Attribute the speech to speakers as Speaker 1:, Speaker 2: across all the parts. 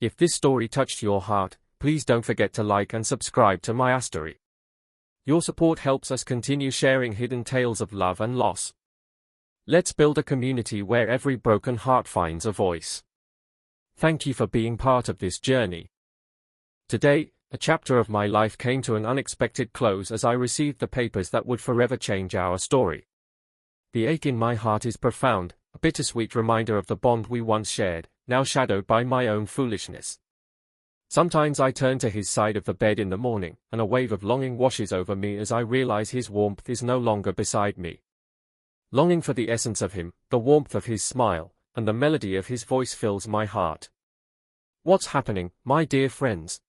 Speaker 1: If this story touched your heart, please don't forget to like and subscribe to my story. Your support helps us continue sharing hidden tales of love and loss. Let's build a community where every broken heart finds a voice. Thank you for being part of this journey. Today, a chapter of my life came to an unexpected close as I received the papers that would forever change our story. The ache in my heart is profound, a bittersweet reminder of the bond we once shared, now shadowed by my own foolishness. Sometimes I turn to his side of the bed in the morning, and a wave of longing washes over me as I realize his warmth is no longer beside me. Longing for the essence of him, the warmth of his smile, and the melody of his voice fills my heart. What's happening, my dear friends?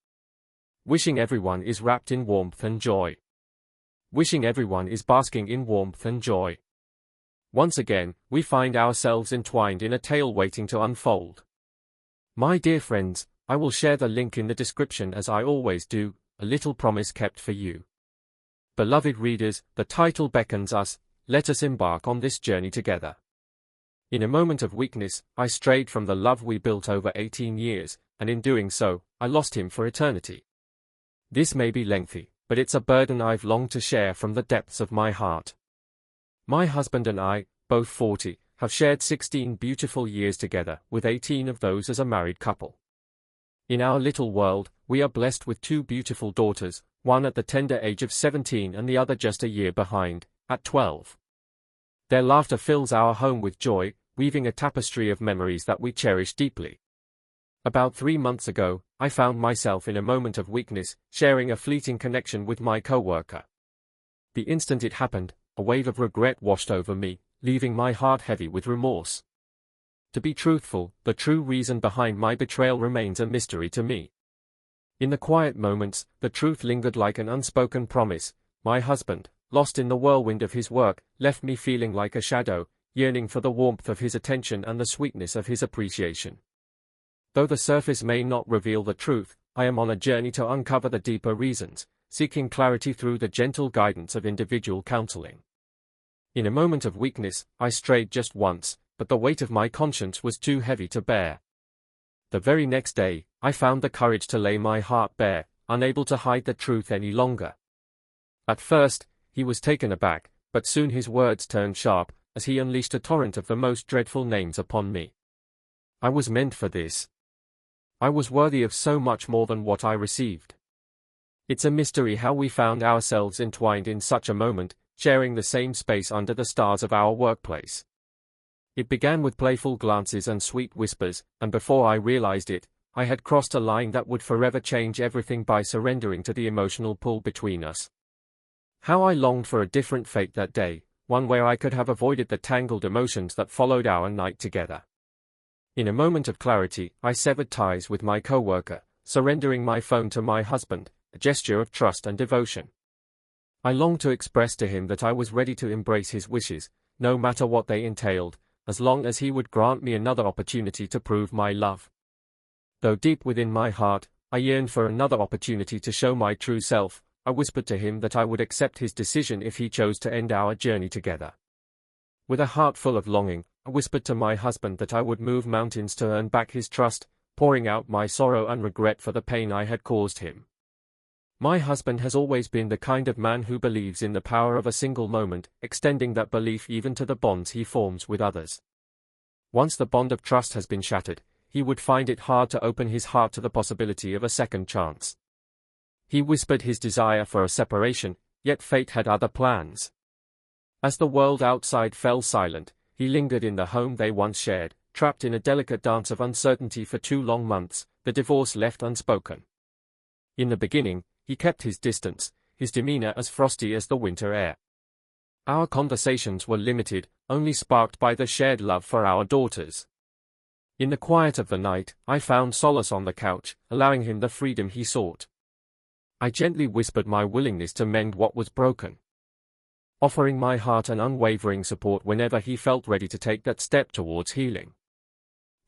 Speaker 1: Wishing everyone is wrapped in warmth and joy. Wishing everyone is basking in warmth and joy. Once again, we find ourselves entwined in a tale waiting to unfold. My dear friends, I will share the link in the description as I always do, a little promise kept for you. Beloved readers, the title beckons us, let us embark on this journey together. In a moment of weakness, I strayed from the love we built over 18 years, and in doing so, I lost him for eternity. This may be lengthy, but it's a burden I've longed to share from the depths of my heart. My husband and I, both 40, have shared 16 beautiful years together, with 18 of those as a married couple. In our little world, we are blessed with 2 beautiful daughters, one at the tender age of 17 and the other just a year behind, at 12. Their laughter fills our home with joy, weaving a tapestry of memories that we cherish deeply. About 3 months ago, I found myself in a moment of weakness, sharing a fleeting connection with my co-worker. The instant it happened, a wave of regret washed over me, leaving my heart heavy with remorse. To be truthful, the true reason behind my betrayal remains a mystery to me. In the quiet moments, the truth lingered like an unspoken promise. My husband, lost in the whirlwind of his work, left me feeling like a shadow, yearning for the warmth of his attention and the sweetness of his appreciation. Though the surface may not reveal the truth, I am on a journey to uncover the deeper reasons, seeking clarity through the gentle guidance of individual counseling. In a moment of weakness, I strayed just once, but the weight of my conscience was too heavy to bear. The very next day, I found the courage to lay my heart bare, unable to hide the truth any longer. At first, he was taken aback, but soon his words turned sharp, as he unleashed a torrent of the most dreadful names upon me. I was meant for this. I was worthy of so much more than what I received. It's a mystery how we found ourselves entwined in such a moment, sharing the same space under the stars of our workplace. It began with playful glances and sweet whispers, and before I realized it, I had crossed a line that would forever change everything by surrendering to the emotional pull between us. How I longed for a different fate that day, one where I could have avoided the tangled emotions that followed our night together. In a moment of clarity, I severed ties with my co-worker, surrendering my phone to my husband, a gesture of trust and devotion. I longed to express to him that I was ready to embrace his wishes, no matter what they entailed, as long as he would grant me another opportunity to prove my love. Though deep within my heart, I yearned for another opportunity to show my true self, I whispered to him that I would accept his decision if he chose to end our journey together. With a heart full of longing, I whispered to my husband that I would move mountains to earn back his trust, pouring out my sorrow and regret for the pain I had caused him. My husband has always been the kind of man who believes in the power of a single moment, extending that belief even to the bonds he forms with others. Once the bond of trust has been shattered, he would find it hard to open his heart to the possibility of a second chance. He whispered his desire for a separation, yet fate had other plans. As the world outside fell silent, he lingered in the home they once shared, trapped in a delicate dance of uncertainty for 2 long months, the divorce left unspoken. In the beginning, he kept his distance, his demeanor as frosty as the winter air. Our conversations were limited, only sparked by the shared love for our daughters. In the quiet of the night, I found solace on the couch, allowing him the freedom he sought. I gently whispered my willingness to mend what was broken, offering my heart an unwavering support whenever he felt ready to take that step towards healing.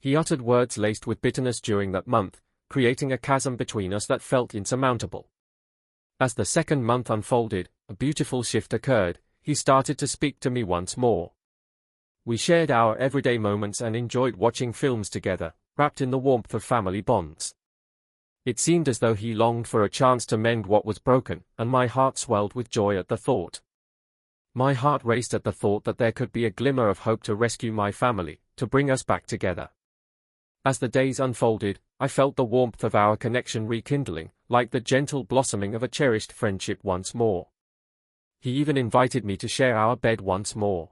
Speaker 1: He uttered words laced with bitterness during that month, creating a chasm between us that felt insurmountable. As the second month unfolded, a beautiful shift occurred. He started to speak to me once more. We shared our everyday moments and enjoyed watching films together, wrapped in the warmth of family bonds. It seemed as though he longed for a chance to mend what was broken, and my heart swelled with joy at the thought. My heart raced at the thought that there could be a glimmer of hope to rescue my family, to bring us back together. As the days unfolded, I felt the warmth of our connection rekindling, like the gentle blossoming of a cherished friendship once more. He even invited me to share our bed once more.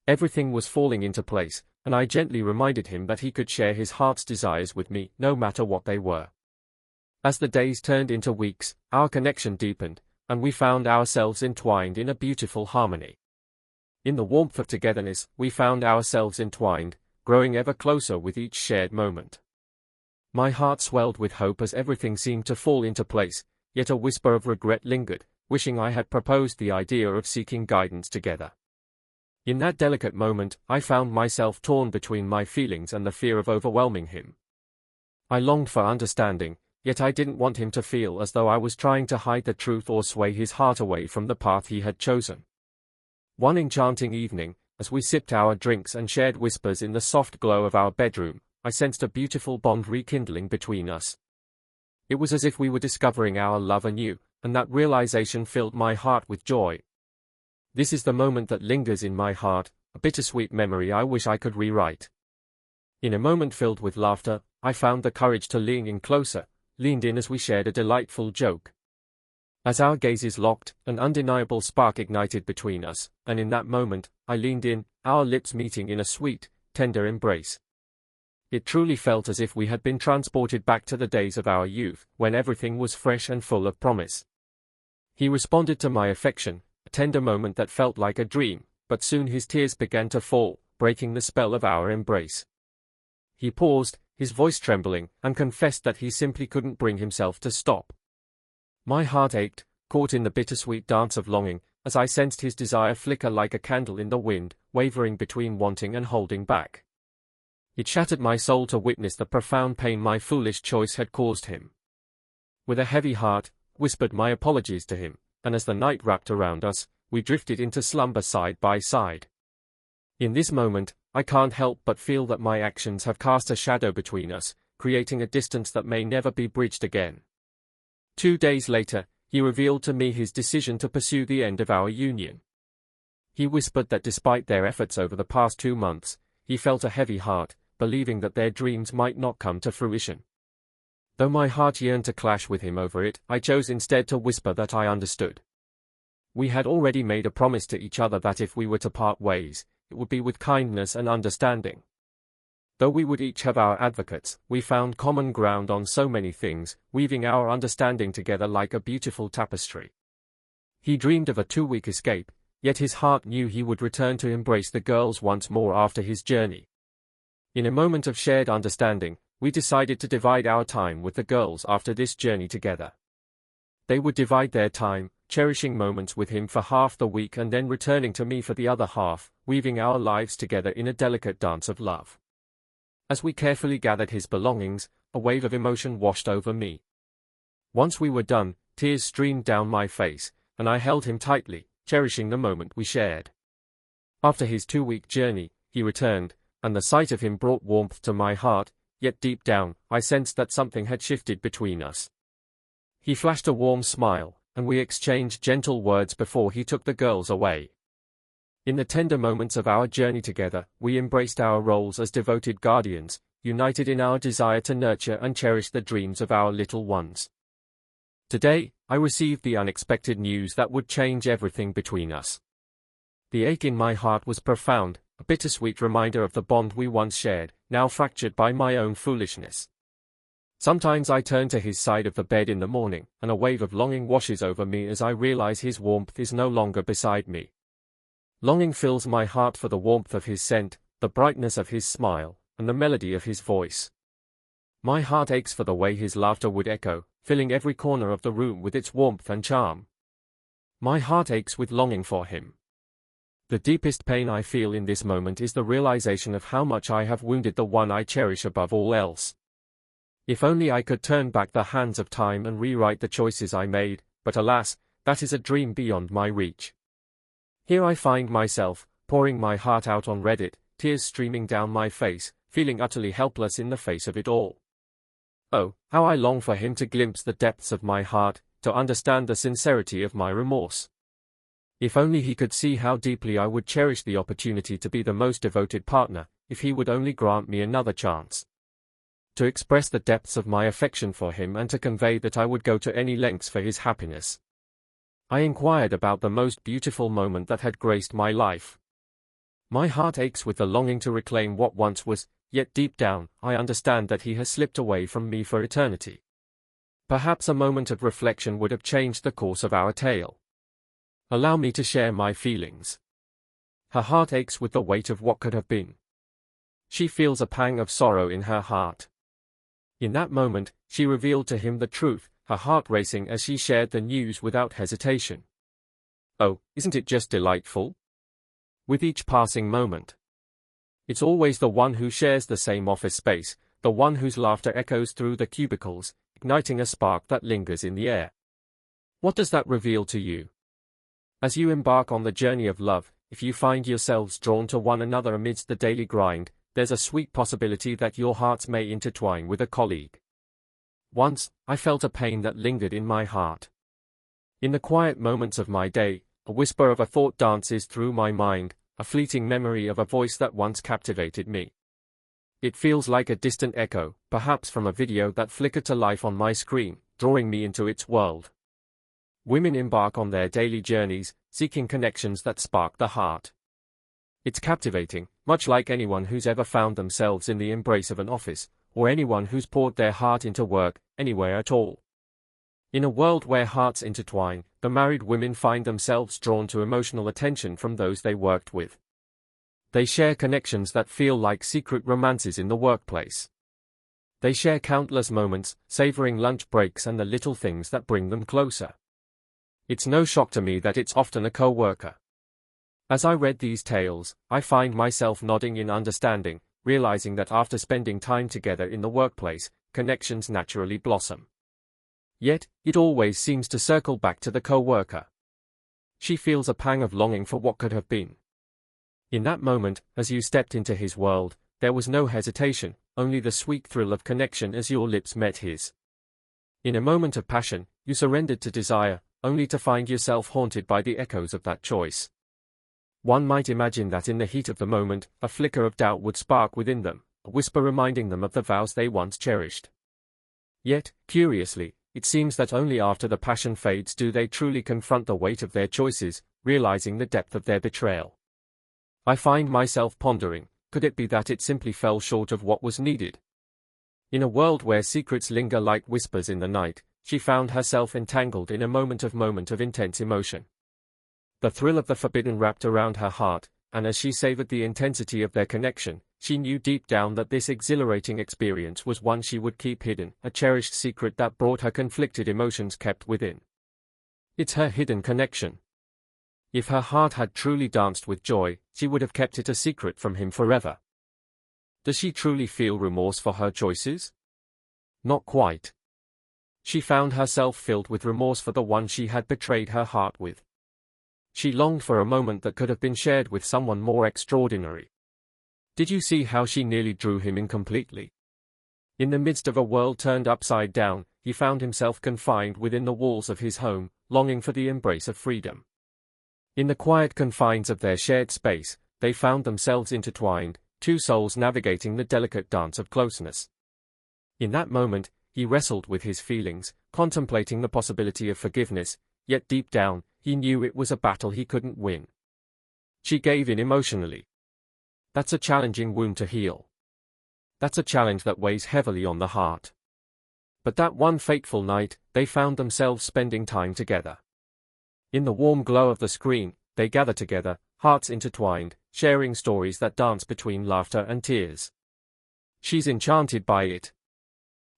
Speaker 1: Everything was falling into place, and I gently reminded him that he could share his heart's desires with me, no matter what they were. As the days turned into weeks, our connection deepened, and we found ourselves entwined in a beautiful harmony. In the warmth of togetherness, we found ourselves entwined, growing ever closer with each shared moment. My heart swelled with hope as everything seemed to fall into place, yet a whisper of regret lingered, wishing I had proposed the idea of seeking guidance together. In that delicate moment, I found myself torn between my feelings and the fear of overwhelming him. I longed for understanding, yet I didn't want him to feel as though I was trying to hide the truth or sway his heart away from the path he had chosen. One enchanting evening, as we sipped our drinks and shared whispers in the soft glow of our bedroom, I sensed a beautiful bond rekindling between us. It was as if we were discovering our love anew, and that realization filled my heart with joy. This is the moment that lingers in my heart, a bittersweet memory I wish I could rewrite. In a moment filled with laughter, I found the courage to lean in closer, leaned in as we shared a delightful joke. As our gazes locked, an undeniable spark ignited between us, and in that moment, I leaned in, our lips meeting in a sweet, tender embrace. It truly felt as if we had been transported back to the days of our youth, when everything was fresh and full of promise. He responded to my affection, a tender moment that felt like a dream, but soon his tears began to fall, breaking the spell of our embrace. He paused, his voice trembling, and confessed that he simply couldn't bring himself to stop. My heart ached, caught in the bittersweet dance of longing, as I sensed his desire flicker like a candle in the wind, wavering between wanting and holding back. It shattered my soul to witness the profound pain my foolish choice had caused him. With a heavy heart, whispered my apologies to him, and as the night wrapped around us, we drifted into slumber side by side. In this moment, I can't help but feel that my actions have cast a shadow between us, creating a distance that may never be bridged again. 2 days later, he revealed to me his decision to pursue the end of our union. He whispered that despite their efforts over the past 2 months, he felt a heavy heart, believing that their dreams might not come to fruition. Though my heart yearned to clash with him over it, I chose instead to whisper that I understood. We had already made a promise to each other that if we were to part ways, it would be with kindness and understanding. Though we would each have our advocates, we found common ground on so many things, weaving our understanding together like a beautiful tapestry. He dreamed of a 2-week escape, yet his heart knew he would return to embrace the girls once more after his journey. In a moment of shared understanding, we decided to divide our time with the girls after this journey together. They would divide their time, cherishing moments with him for half the week and then returning to me for the other half, weaving our lives together in a delicate dance of love. As we carefully gathered his belongings, a wave of emotion washed over me. Once we were done, tears streamed down my face, and I held him tightly, cherishing the moment we shared. After his 2-week journey, he returned, and the sight of him brought warmth to my heart, yet deep down, I sensed that something had shifted between us. He flashed a warm smile, and we exchanged gentle words before he took the girls away. In the tender moments of our journey together, we embraced our roles as devoted guardians, united in our desire to nurture and cherish the dreams of our little ones. Today, I received the unexpected news that would change everything between us. The ache in my heart was profound, a bittersweet reminder of the bond we once shared, now fractured by my own foolishness. Sometimes I turn to his side of the bed in the morning, and a wave of longing washes over me as I realize his warmth is no longer beside me. Longing fills my heart for the warmth of his scent, the brightness of his smile, and the melody of his voice. My heart aches for the way his laughter would echo, filling every corner of the room with its warmth and charm. My heart aches with longing for him. The deepest pain I feel in this moment is the realization of how much I have wounded the one I cherish above all else. If only I could turn back the hands of time and rewrite the choices I made, but alas, that is a dream beyond my reach. Here I find myself, pouring my heart out on Reddit, tears streaming down my face, feeling utterly helpless in the face of it all. Oh, how I long for him to glimpse the depths of my heart, to understand the sincerity of my remorse. If only he could see how deeply I would cherish the opportunity to be the most devoted partner, if he would only grant me another chance to express the depths of my affection for him and to convey that I would go to any lengths for his happiness. I inquired about the most beautiful moment that had graced my life. My heart aches with the longing to reclaim what once was, yet deep down, I understand that he has slipped away from me for eternity. Perhaps a moment of reflection would have changed the course of our tale. Allow me to share my feelings. Her heart aches with the weight of what could have been. She feels a pang of sorrow in her heart. In that moment, she revealed to him the truth, her heart racing as she shared the news without hesitation. Oh, isn't it just delightful? With each passing moment. It's always the one who shares the same office space, the one whose laughter echoes through the cubicles, igniting a spark that lingers in the air. What does that reveal to you? As you embark on the journey of love, if you find yourselves drawn to one another amidst the daily grind, there's a sweet possibility that your hearts may intertwine with a colleague. Once, I felt a pain that lingered in my heart. In the quiet moments of my day, a whisper of a thought dances through my mind, a fleeting memory of a voice that once captivated me. It feels like a distant echo, perhaps from a video that flickered to life on my screen, drawing me into its world. Women embark on their daily journeys, seeking connections that spark the heart. It's captivating, much like anyone who's ever found themselves in the embrace of an office, or anyone who's poured their heart into work, anywhere at all. In a world where hearts intertwine, the married women find themselves drawn to emotional attention from those they worked with. They share connections that feel like secret romances in the workplace. They share countless moments, savoring lunch breaks and the little things that bring them closer. It's no shock to me that it's often a co-worker. As I read these tales, I find myself nodding in understanding, realizing that after spending time together in the workplace, connections naturally blossom. Yet, it always seems to circle back to the co-worker. She feels a pang of longing for what could have been. In that moment, as you stepped into his world, there was no hesitation, only the sweet thrill of connection as your lips met his. In a moment of passion, you surrendered to desire, only to find yourself haunted by the echoes of that choice. One might imagine that in the heat of the moment, a flicker of doubt would spark within them, a whisper reminding them of the vows they once cherished. Yet, curiously, it seems that only after the passion fades do they truly confront the weight of their choices, realizing the depth of their betrayal. I find myself pondering, could it be that it simply fell short of what was needed? In a world where secrets linger like whispers in the night, she found herself entangled in a moment of intense emotion. The thrill of the forbidden wrapped around her heart, and as she savored the intensity of their connection, she knew deep down that this exhilarating experience was one she would keep hidden, a cherished secret that brought her conflicted emotions kept within. It's her hidden connection. If her heart had truly danced with joy, she would have kept it a secret from him forever. Does she truly feel remorse for her choices? Not quite. She found herself filled with remorse for the one she had betrayed her heart with. She longed for a moment that could have been shared with someone more extraordinary. Did you see how she nearly drew him in completely? In the midst of a world turned upside down, he found himself confined within the walls of his home, longing for the embrace of freedom. In the quiet confines of their shared space, they found themselves intertwined, two souls navigating the delicate dance of closeness. In that moment, he wrestled with his feelings, contemplating the possibility of forgiveness, yet deep down, he knew it was a battle he couldn't win. She gave in emotionally. That's a challenging wound to heal. That's a challenge that weighs heavily on the heart. But that one fateful night, they found themselves spending time together. In the warm glow of the screen, they gather together, hearts intertwined, sharing stories that dance between laughter and tears. She's enchanted by it.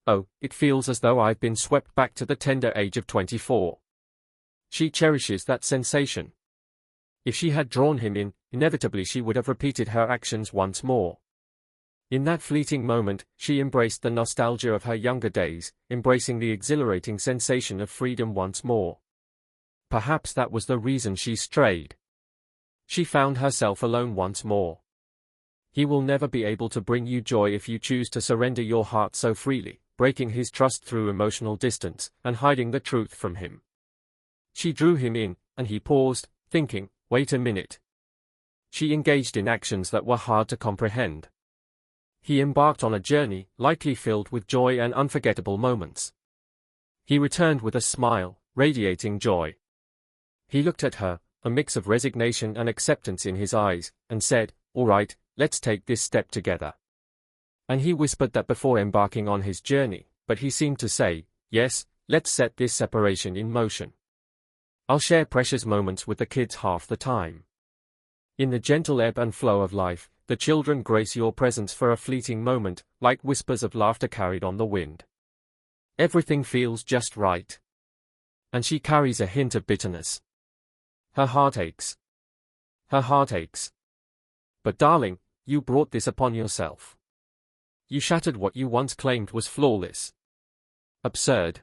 Speaker 1: Oh, it feels as though I've been swept back to the tender age of 24. She cherishes that sensation. If she had drawn him in, inevitably she would have repeated her actions once more. In that fleeting moment, she embraced the nostalgia of her younger days, embracing the exhilarating sensation of freedom once more. Perhaps that was the reason she strayed. She found herself alone once more. He will never be able to bring you joy if you choose to surrender your heart so freely, breaking his trust through emotional distance, and hiding the truth from him. She drew him in, and he paused, thinking, wait a minute. She engaged in actions that were hard to comprehend. He embarked on a journey, likely filled with joy and unforgettable moments. He returned with a smile, radiating joy. He looked at her, a mix of resignation and acceptance in his eyes, and said, all right, let's take this step together. And he whispered that before embarking on his journey, but he seemed to say, yes, let's set this separation in motion. I'll share precious moments with the kids half the time. In the gentle ebb and flow of life, the children grace your presence for a fleeting moment, like whispers of laughter carried on the wind. Everything feels just right. And she carries a hint of bitterness. Her heart aches. Her heart aches. But darling, you brought this upon yourself. You shattered what you once claimed was flawless. Absurd.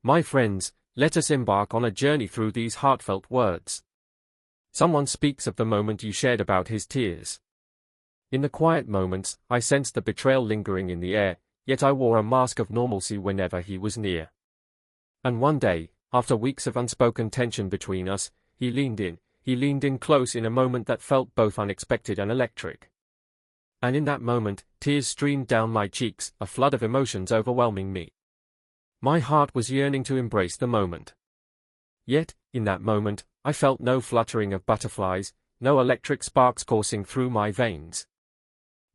Speaker 1: My friends, let us embark on a journey through these heartfelt words. Someone speaks of the moment you shared about his tears. In the quiet moments, I sensed the betrayal lingering in the air, yet I wore a mask of normalcy whenever he was near. And one day, after weeks of unspoken tension between us, he leaned in close in a moment that felt both unexpected and electric. And in that moment, tears streamed down my cheeks, a flood of emotions overwhelming me. My heart was yearning to embrace the moment. Yet, in that moment, I felt no fluttering of butterflies, no electric sparks coursing through my veins.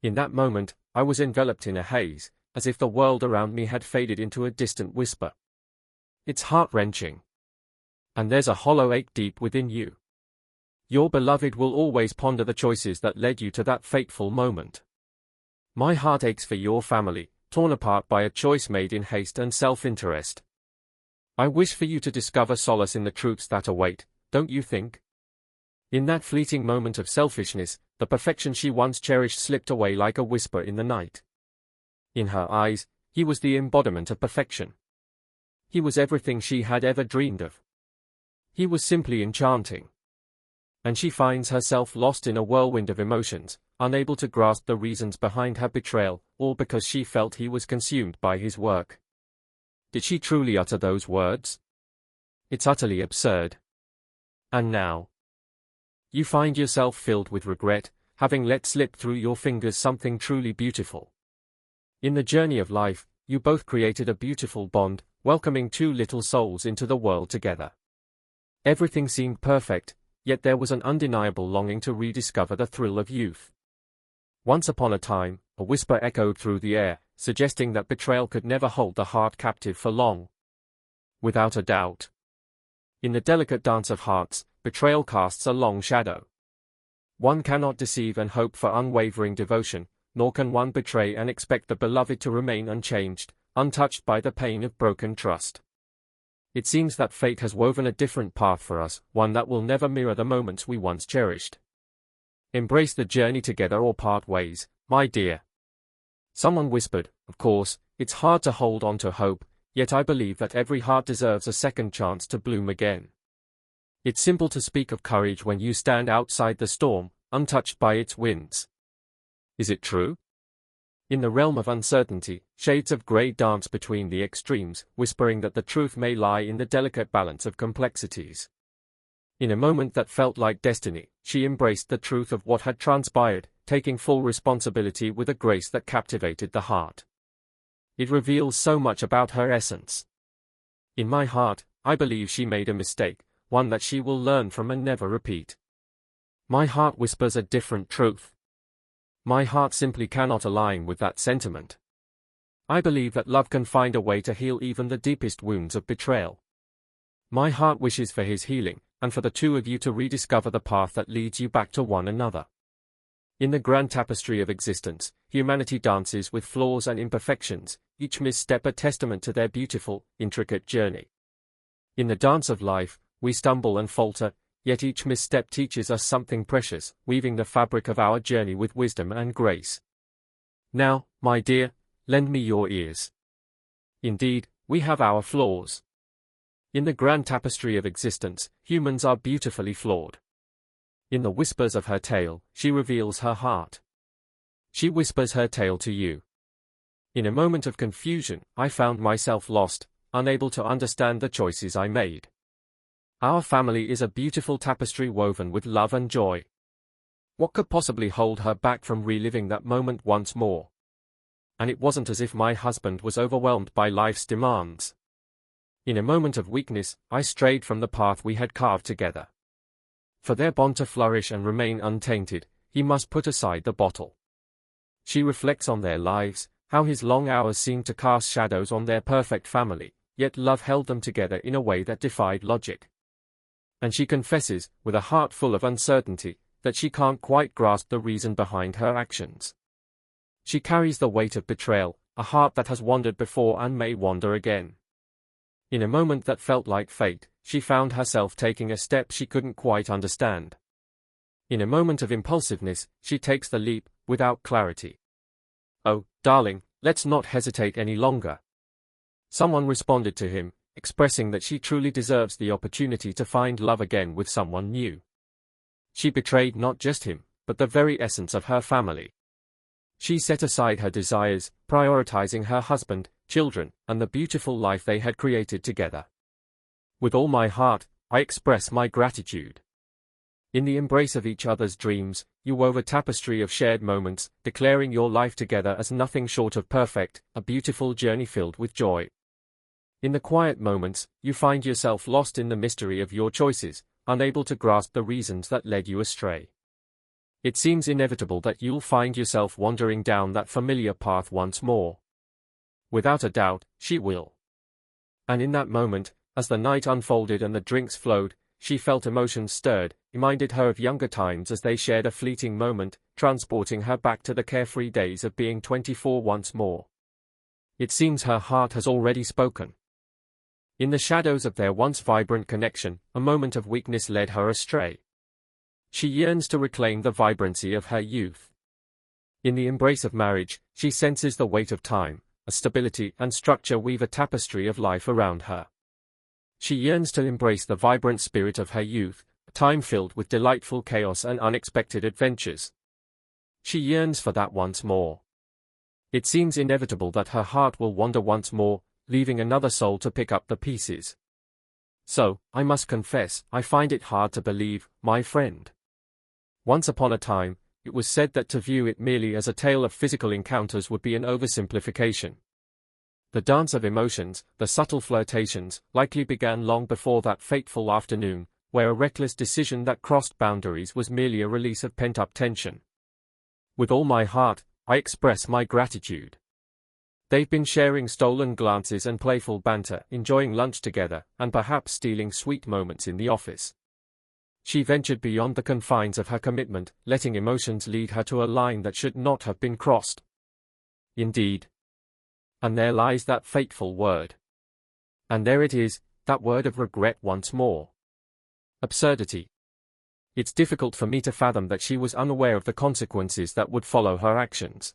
Speaker 1: In that moment, I was enveloped in a haze, as if the world around me had faded into a distant whisper. It's heart-wrenching. And there's a hollow ache deep within you. Your beloved will always ponder the choices that led you to that fateful moment. My heart aches for your family, torn apart by a choice made in haste and self-interest. I wish for you to discover solace in the truths that await, don't you think? In that fleeting moment of selfishness, the perfection she once cherished slipped away like a whisper in the night. In her eyes, he was the embodiment of perfection. He was everything she had ever dreamed of. He was simply enchanting. And she finds herself lost in a whirlwind of emotions, unable to grasp the reasons behind her betrayal, all because she felt he was consumed by his work. Did she truly utter those words? It's utterly absurd. And now, you find yourself filled with regret, having let slip through your fingers something truly beautiful. In the journey of life, you both created a beautiful bond, welcoming two little souls into the world together. Everything seemed perfect, yet there was an undeniable longing to rediscover the thrill of youth. Once upon a time, a whisper echoed through the air, suggesting that betrayal could never hold the heart captive for long. Without a doubt. In the delicate dance of hearts, betrayal casts a long shadow. One cannot deceive and hope for unwavering devotion, nor can one betray and expect the beloved to remain unchanged, untouched by the pain of broken trust. It seems that fate has woven a different path for us, one that will never mirror the moments we once cherished. Embrace the journey together or part ways, my dear. Someone whispered, of course, it's hard to hold on to hope, yet I believe that every heart deserves a second chance to bloom again. It's simple to speak of courage when you stand outside the storm, untouched by its winds. Is it true? In the realm of uncertainty, shades of grey dance between the extremes, whispering that the truth may lie in the delicate balance of complexities. In a moment that felt like destiny, she embraced the truth of what had transpired, taking full responsibility with a grace that captivated the heart. It reveals so much about her essence. In my heart, I believe she made a mistake, one that she will learn from and never repeat. My heart whispers a different truth. My heart simply cannot align with that sentiment. I believe that love can find a way to heal even the deepest wounds of betrayal. My heart wishes for his healing, and for the two of you to rediscover the path that leads you back to one another. In the grand tapestry of existence, humanity dances with flaws and imperfections, each misstep a testament to their beautiful, intricate journey. In the dance of life, we stumble and falter, yet each misstep teaches us something precious, weaving the fabric of our journey with wisdom and grace. Now, my dear, lend me your ears. Indeed, we have our flaws. In the grand tapestry of existence, humans are beautifully flawed. In the whispers of her tale, she reveals her heart. She whispers her tale to you. In a moment of confusion, I found myself lost, unable to understand the choices I made. Our family is a beautiful tapestry woven with love and joy. What could possibly hold her back from reliving that moment once more? And it wasn't as if my husband was overwhelmed by life's demands. In a moment of weakness, I strayed from the path we had carved together. For their bond to flourish and remain untainted, he must put aside the bottle. She reflects on their lives, how his long hours seemed to cast shadows on their perfect family, yet love held them together in a way that defied logic. And she confesses, with a heart full of uncertainty, that she can't quite grasp the reason behind her actions. She carries the weight of betrayal, a heart that has wandered before and may wander again. In a moment that felt like fate, she found herself taking a step she couldn't quite understand. In a moment of impulsiveness, she takes the leap, without clarity. "Oh, darling, let's not hesitate any longer." Someone responded to him, expressing that she truly deserves the opportunity to find love again with someone new. She betrayed not just him, but the very essence of her family. She set aside her desires, prioritizing her husband, children, and the beautiful life they had created together. With all my heart, I express my gratitude. In the embrace of each other's dreams, you wove a tapestry of shared moments, declaring your life together as nothing short of perfect, a beautiful journey filled with joy. In the quiet moments, you find yourself lost in the mystery of your choices, unable to grasp the reasons that led you astray. It seems inevitable that you'll find yourself wandering down that familiar path once more. Without a doubt, she will. And in that moment, as the night unfolded and the drinks flowed, she felt emotions stirred, reminded her of younger times as they shared a fleeting moment, transporting her back to the carefree days of being 24 once more. It seems her heart has already spoken. In the shadows of their once vibrant connection, a moment of weakness led her astray. She yearns to reclaim the vibrancy of her youth. In the embrace of marriage, she senses the weight of time, as stability and structure weave a tapestry of life around her. She yearns to embrace the vibrant spirit of her youth, a time filled with delightful chaos and unexpected adventures. She yearns for that once more. It seems inevitable that her heart will wander once more, leaving another soul to pick up the pieces. So, I must confess, I find it hard to believe, my friend. Once upon a time, it was said that to view it merely as a tale of physical encounters would be an oversimplification. The dance of emotions, the subtle flirtations, likely began long before that fateful afternoon, where a reckless decision that crossed boundaries was merely a release of pent-up tension. With all my heart, I express my gratitude. They've been sharing stolen glances and playful banter, enjoying lunch together, and perhaps stealing sweet moments in the office. She ventured beyond the confines of her commitment, letting emotions lead her to a line that should not have been crossed. Indeed. And there lies that fateful word. And there it is, that word of regret once more. Absurdity. It's difficult for me to fathom that she was unaware of the consequences that would follow her actions.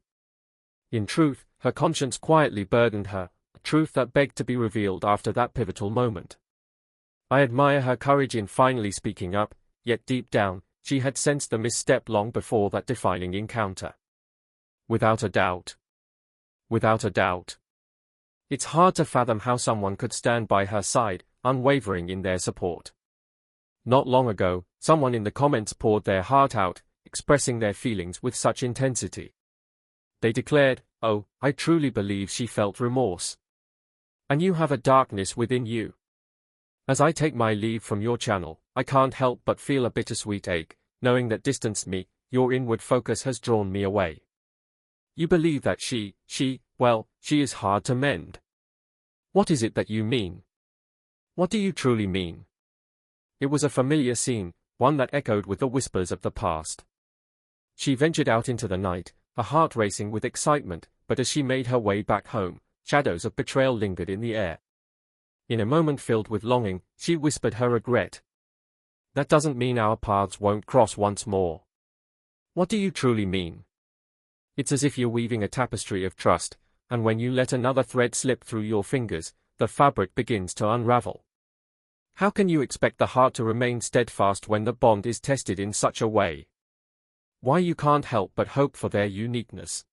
Speaker 1: In truth, her conscience quietly burdened her, a truth that begged to be revealed after that pivotal moment. I admire her courage in finally speaking up, yet deep down, she had sensed the misstep long before that defining encounter. Without a doubt. Without a doubt. It's hard to fathom how someone could stand by her side, unwavering in their support. Not long ago, someone in the comments poured their heart out, expressing their feelings with such intensity. They declared, "Oh, I truly believe she felt remorse. And you have a darkness within you. As I take my leave from your channel, I can't help but feel a bittersweet ache, knowing that distanced me, your inward focus has drawn me away. You believe that she is hard to mend. What is it that you mean? What do you truly mean?" It was a familiar scene, one that echoed with the whispers of the past. She ventured out into the night, her heart racing with excitement, but as she made her way back home, shadows of betrayal lingered in the air. In a moment filled with longing, she whispered her regret. "That doesn't mean our paths won't cross once more. What do you truly mean? It's as if you're weaving a tapestry of trust, and when you let another thread slip through your fingers, the fabric begins to unravel. How can you expect the heart to remain steadfast when the bond is tested in such a way? Why you can't help but hope for their uniqueness.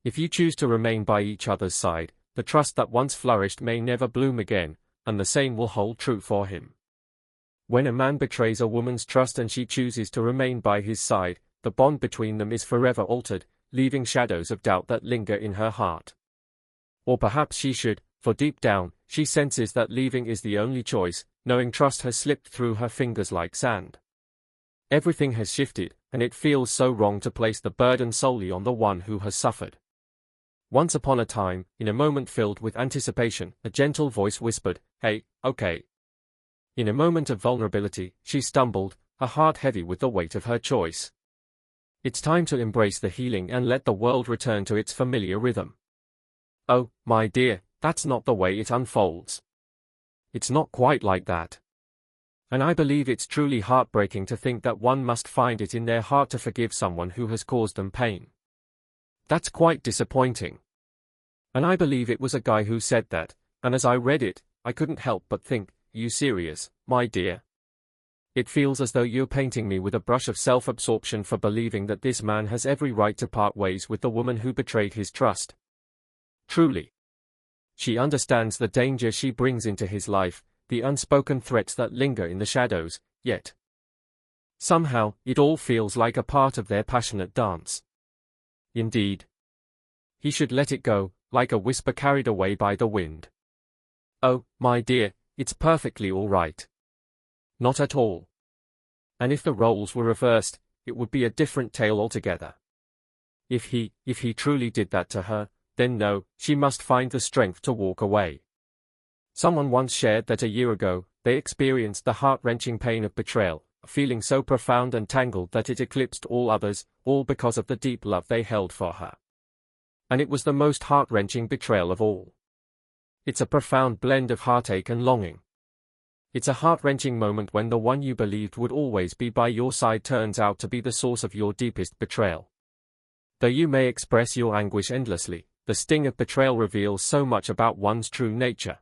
Speaker 1: If you choose to remain by each other's side, the trust that once flourished may never bloom again, and the same will hold true for him. When a man betrays a woman's trust and she chooses to remain by his side, the bond between them is forever altered, leaving shadows of doubt that linger in her heart. Or perhaps she should, for deep down, she senses that leaving is the only choice, knowing trust has slipped through her fingers like sand. Everything has shifted, and it feels so wrong to place the burden solely on the one who has suffered. Once upon a time, in a moment filled with anticipation, a gentle voice whispered, "Hey, okay." In a moment of vulnerability, she stumbled, her heart heavy with the weight of her choice. It's time to embrace the healing and let the world return to its familiar rhythm. Oh, my dear, that's not the way it unfolds. It's not quite like that. And I believe it's truly heartbreaking to think that one must find it in their heart to forgive someone who has caused them pain. That's quite disappointing. And I believe it was a guy who said that, and as I read it, I couldn't help but think, you serious, my dear? It feels as though you're painting me with a brush of self-absorption for believing that this man has every right to part ways with the woman who betrayed his trust. Truly. She understands the danger she brings into his life, the unspoken threats that linger in the shadows, yet somehow, it all feels like a part of their passionate dance. Indeed. He should let it go, like a whisper carried away by the wind. Oh, my dear, it's perfectly all right. Not at all. And if the roles were reversed, it would be a different tale altogether. If he truly did that to her, then no, she must find the strength to walk away. Someone once shared that a year ago, they experienced the heart-wrenching pain of betrayal, a feeling so profound and tangled that it eclipsed all others, all because of the deep love they held for her. And it was the most heart-wrenching betrayal of all. It's a profound blend of heartache and longing. It's a heart-wrenching moment when the one you believed would always be by your side turns out to be the source of your deepest betrayal. Though you may express your anguish endlessly, the sting of betrayal reveals so much about one's true nature.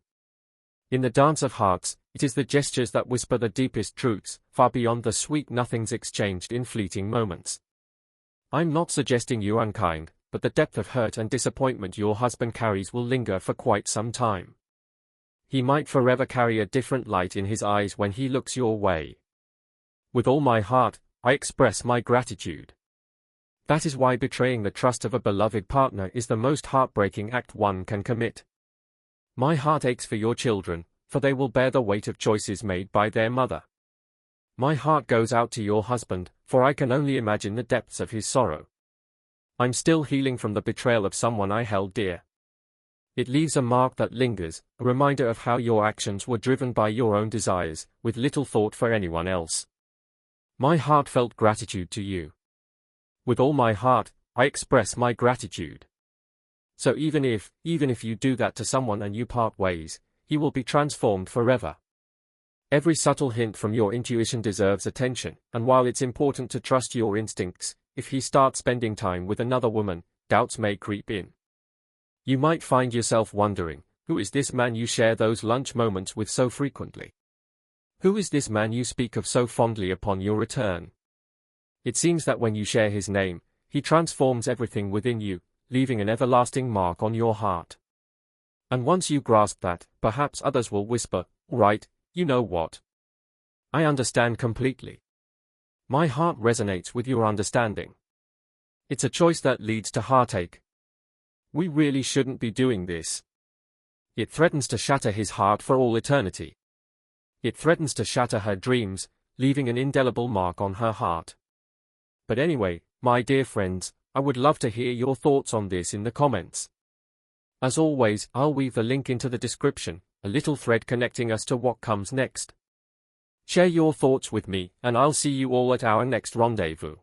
Speaker 1: In the dance of hearts, it is the gestures that whisper the deepest truths, far beyond the sweet nothings exchanged in fleeting moments. I'm not suggesting you're unkind, but the depth of hurt and disappointment your husband carries will linger for quite some time. He might forever carry a different light in his eyes when he looks your way. With all my heart, I express my gratitude. That is why betraying the trust of a beloved partner is the most heartbreaking act one can commit. My heart aches for your children, for they will bear the weight of choices made by their mother. My heart goes out to your husband, for I can only imagine the depths of his sorrow. I'm still healing from the betrayal of someone I held dear. It leaves a mark that lingers, a reminder of how your actions were driven by your own desires, with little thought for anyone else. My heartfelt gratitude to you. With all my heart, I express my gratitude. So even if you do that to someone and you part ways, he will be transformed forever. Every subtle hint from your intuition deserves attention, and while it's important to trust your instincts, if he starts spending time with another woman, doubts may creep in. You might find yourself wondering, who is this man you share those lunch moments with so frequently? Who is this man you speak of so fondly upon your return? It seems that when you share his name, he transforms everything within you, leaving an everlasting mark on your heart. And once you grasp that, perhaps others will whisper, "Right, you know what? I understand completely." My heart resonates with your understanding. It's a choice that leads to heartache. We really shouldn't be doing this. It threatens to shatter his heart for all eternity. It threatens to shatter her dreams, leaving an indelible mark on her heart. But anyway, my dear friends, I would love to hear your thoughts on this in the comments. As always, I'll weave the link into the description, a little thread connecting us to what comes next. Share your thoughts with me, and I'll see you all at our next rendezvous.